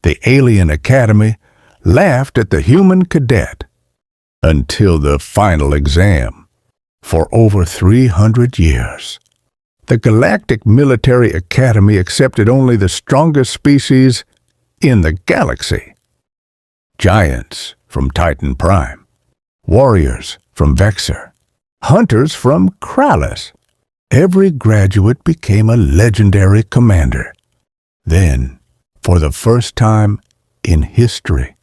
The alien academy laughed at the human cadet until the final exam. For over 300 years, the Galactic Military Academy accepted only the strongest species in the galaxy. Giants from Titan Prime, warriors from Vexor, hunters from Krallis. Every graduate became a legendary commander. Then, for the first time in history,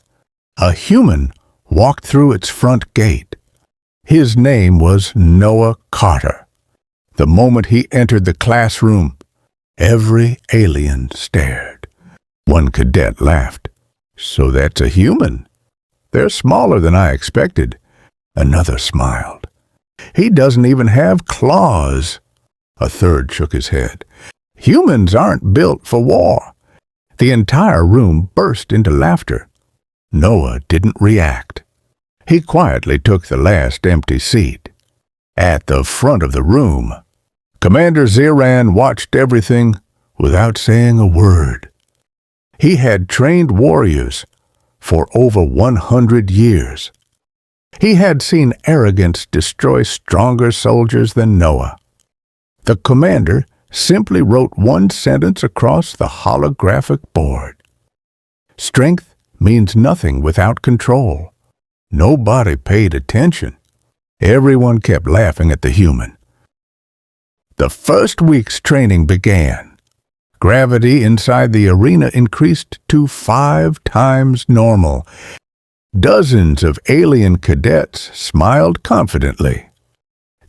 a human walked through its front gate. His name was Noah Carter. The moment he entered the classroom, every alien stared. One cadet laughed. "So that's a human? They're smaller than I expected." Another smiled. "He doesn't even have claws." A third shook his head. "Humans aren't built for war." The entire room burst into laughter. Noah didn't react. He quietly took the last empty seat. At the front of the room, Commander Ziran watched everything without saying a word. He had trained warriors for over 100 years. He had seen arrogance destroy stronger soldiers than Noah. The commander simply wrote one sentence across the holographic board. "Strength means nothing without control." Nobody paid attention. Everyone kept laughing at the human. The first week's training began. Gravity inside the arena increased to 5 times normal. Dozens of alien cadets smiled confidently.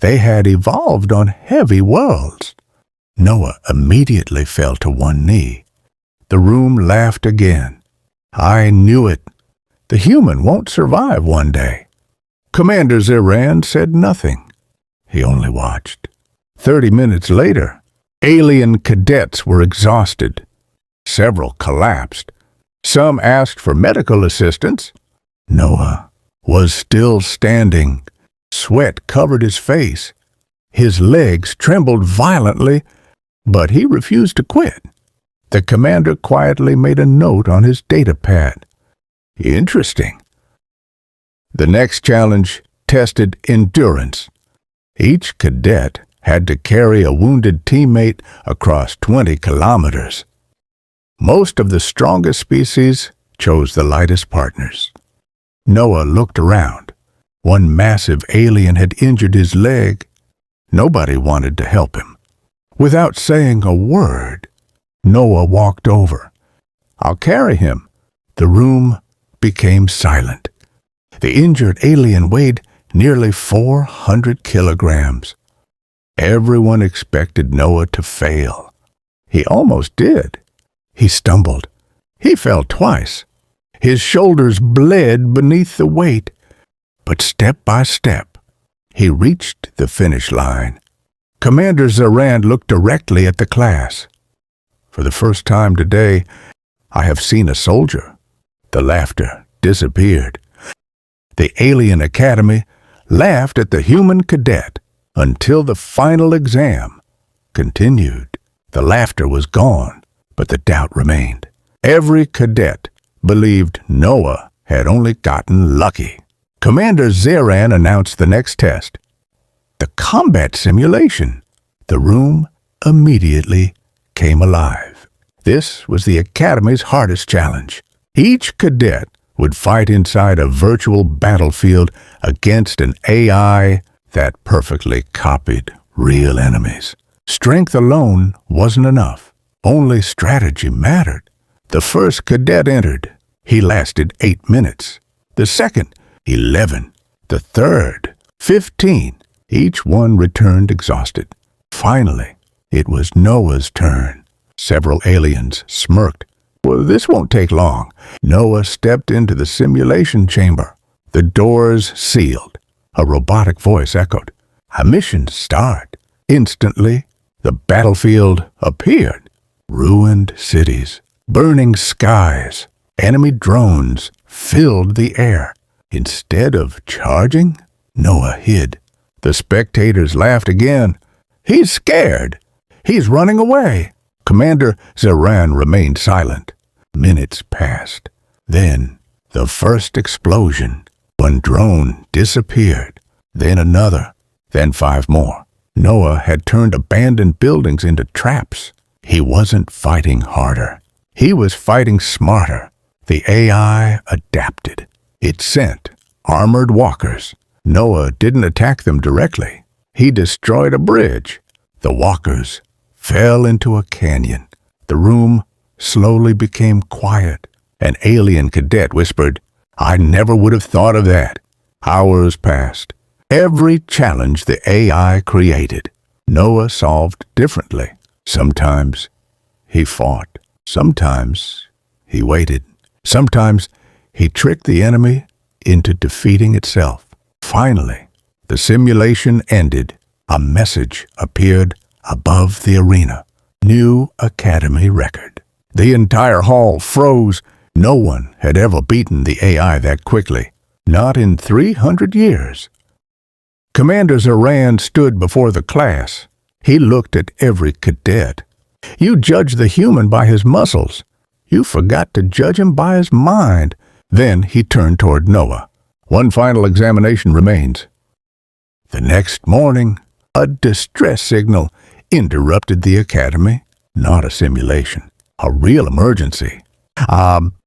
They had evolved on heavy worlds. Noah immediately fell to one knee. The room laughed again. "I knew it. The human won't survive one day." Commander Ziran said nothing. He only watched. 30 minutes later, alien cadets were exhausted. Several collapsed. Some asked for medical assistance. Noah was still standing. Sweat covered his face. His legs trembled violently, but he refused to quit. The commander quietly made a note on his data pad. Interesting. The next challenge tested endurance. Each cadet had to carry a wounded teammate across 20 kilometers. Most of the strongest species chose the lightest partners. Noah looked around. One massive alien had injured his leg. Nobody wanted to help him. Without saying a word, Noah walked over. "I'll carry him." The room became silent. The injured alien weighed nearly 400 kilograms. Everyone expected Noah to fail. He almost did. He stumbled. He fell twice. His shoulders bled beneath the weight. But step by step, he reached the finish line. Commander Ziran looked directly at the class. "For the first time today, I have seen a soldier." The laughter disappeared. The alien academy laughed at the human cadet until the final exam continued. The laughter was gone, but the doubt remained. Every cadet believed Noah had only gotten lucky. Commander Ziran announced the next test. The combat simulation. The room immediately came alive. This was the Academy's hardest challenge. Each cadet would fight inside a virtual battlefield against an AI that perfectly copied real enemies. Strength alone wasn't enough. Only strategy mattered. The first cadet entered. He lasted 8 minutes. The second, 11. The third, 15. Each one returned exhausted. Finally, it was Noah's turn. Several aliens smirked. "Well, this won't take long." Noah stepped into the simulation chamber. The doors sealed. A robotic voice echoed, "A mission start." Instantly, the battlefield appeared. Ruined cities, burning skies, enemy drones filled the air. Instead of charging, Noah hid. The spectators laughed again. "He's scared. He's running away." Commander Ziran remained silent. Minutes passed. Then, the first explosion. One drone disappeared. Then another. Then 5 more. Noah had turned abandoned buildings into traps. He wasn't fighting harder. He was fighting smarter. The AI adapted. It sent armored walkers. Noah didn't attack them directly. He destroyed a bridge. The walkers fell into a canyon. The room slowly became quiet. An alien cadet whispered, "I never would have thought of that." Hours passed. Every challenge the AI created, Noah solved differently. Sometimes he fought. Sometimes he waited. Sometimes he tricked the enemy into defeating itself. Finally, the simulation ended. A message appeared above the arena. New Academy record. The entire hall froze. No one had ever beaten the AI that quickly. Not in 300 years. Commander Zoran stood before the class. He looked at every cadet. You judge the human by his muscles. You forgot to judge him by his mind. Then he turned toward Noah. One final examination remains. The next morning, a distress signal interrupted the academy. Not a simulation. A real emergency.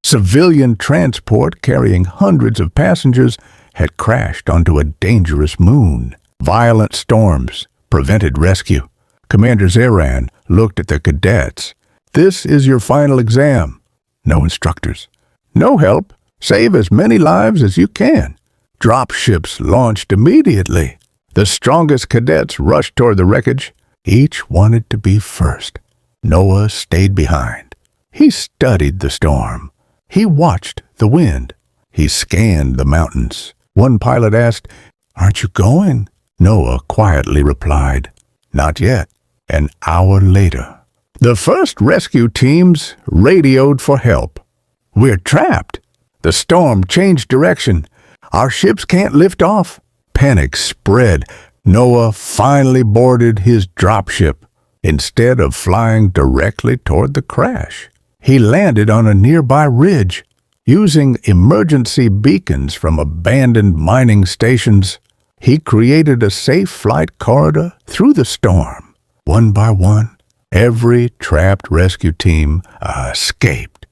Civilian transport carrying hundreds of passengers had crashed onto a dangerous moon. Violent storms prevented rescue. Commander Zoran looked at the cadets. This is your final exam. No instructors. No help. Save as many lives as you can. Drop ships launched immediately. The strongest cadets rushed toward the wreckage. Each wanted to be first. Noah stayed behind. He studied the storm. He watched the wind. He scanned the mountains. One pilot asked, "Aren't you going?" Noah quietly replied, "Not yet." An hour later, the first rescue teams radioed for help. "We're trapped. The storm changed direction. Our ships can't lift off." Panic spread. Noah finally boarded his dropship. Instead of flying directly toward the crash, he landed on a nearby ridge. Using emergency beacons from abandoned mining stations, he created a safe flight corridor through the storm. One by one, every trapped rescue team escaped.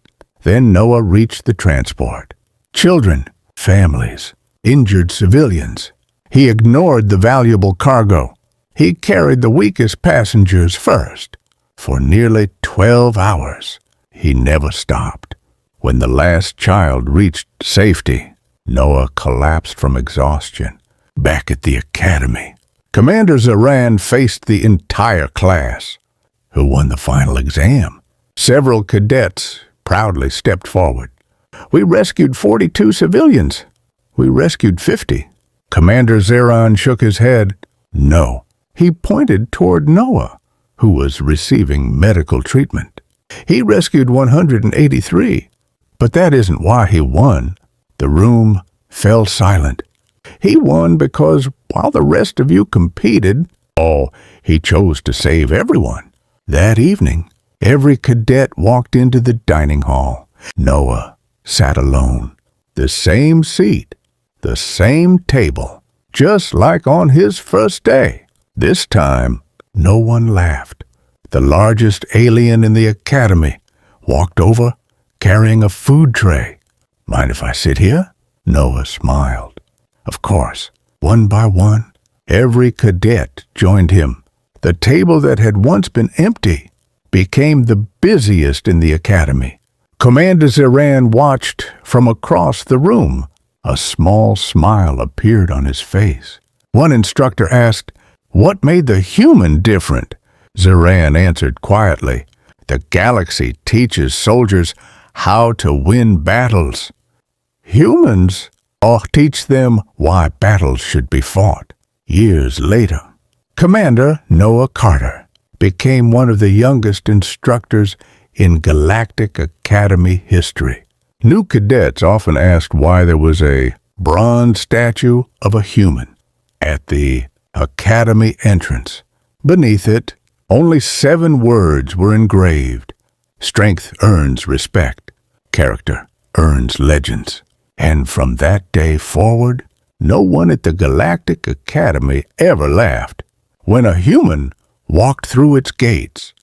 Then Noah reached the transport. Children, families, injured civilians. He ignored the valuable cargo. He carried the weakest passengers first. For nearly 12 hours, he never stopped. When the last child reached safety, Noah collapsed from exhaustion. Back at the academy, Commander Zoran faced the entire class. Who won the final exam? Several cadets proudly stepped forward. "We rescued 42 civilians. We rescued 50. Commander Zoran shook his head. No. He pointed toward Noah, who was receiving medical treatment. He rescued 183. But that isn't why he won. The room fell silent. He won because while the rest of you competed, he chose to save everyone. That evening, every cadet walked into the dining hall. Noah sat alone. The same seat, the same table, just like on his first day. This time, no one laughed. The largest alien in the academy walked over carrying a food tray. "Mind if I sit here?" Noah smiled. Of course, one by one, every cadet joined him. The table that had once been empty became the busiest in the academy. Commander Zoran watched from across the room. A small smile appeared on his face. One instructor asked, "What made the human different?" Zoran answered quietly, "The galaxy teaches soldiers how to win battles. Humans teach them why battles should be fought." Years later, Commander Noah Carter became one of the youngest instructors in Galactic Academy history. New cadets often asked why there was a bronze statue of a human at the Academy entrance. Beneath it, only 7 words were engraved. "Strength earns respect. character earns legends. And from that day forward, no one at the Galactic Academy ever laughed when a human walked through its gates.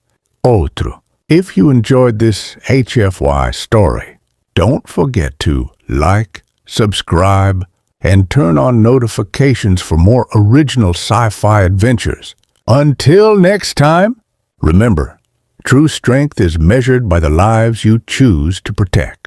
Otro. If you enjoyed this HFY story, don't forget to like, subscribe, and turn on notifications for more original sci-fi adventures. Until next time, remember, true strength is measured by the lives you choose to protect.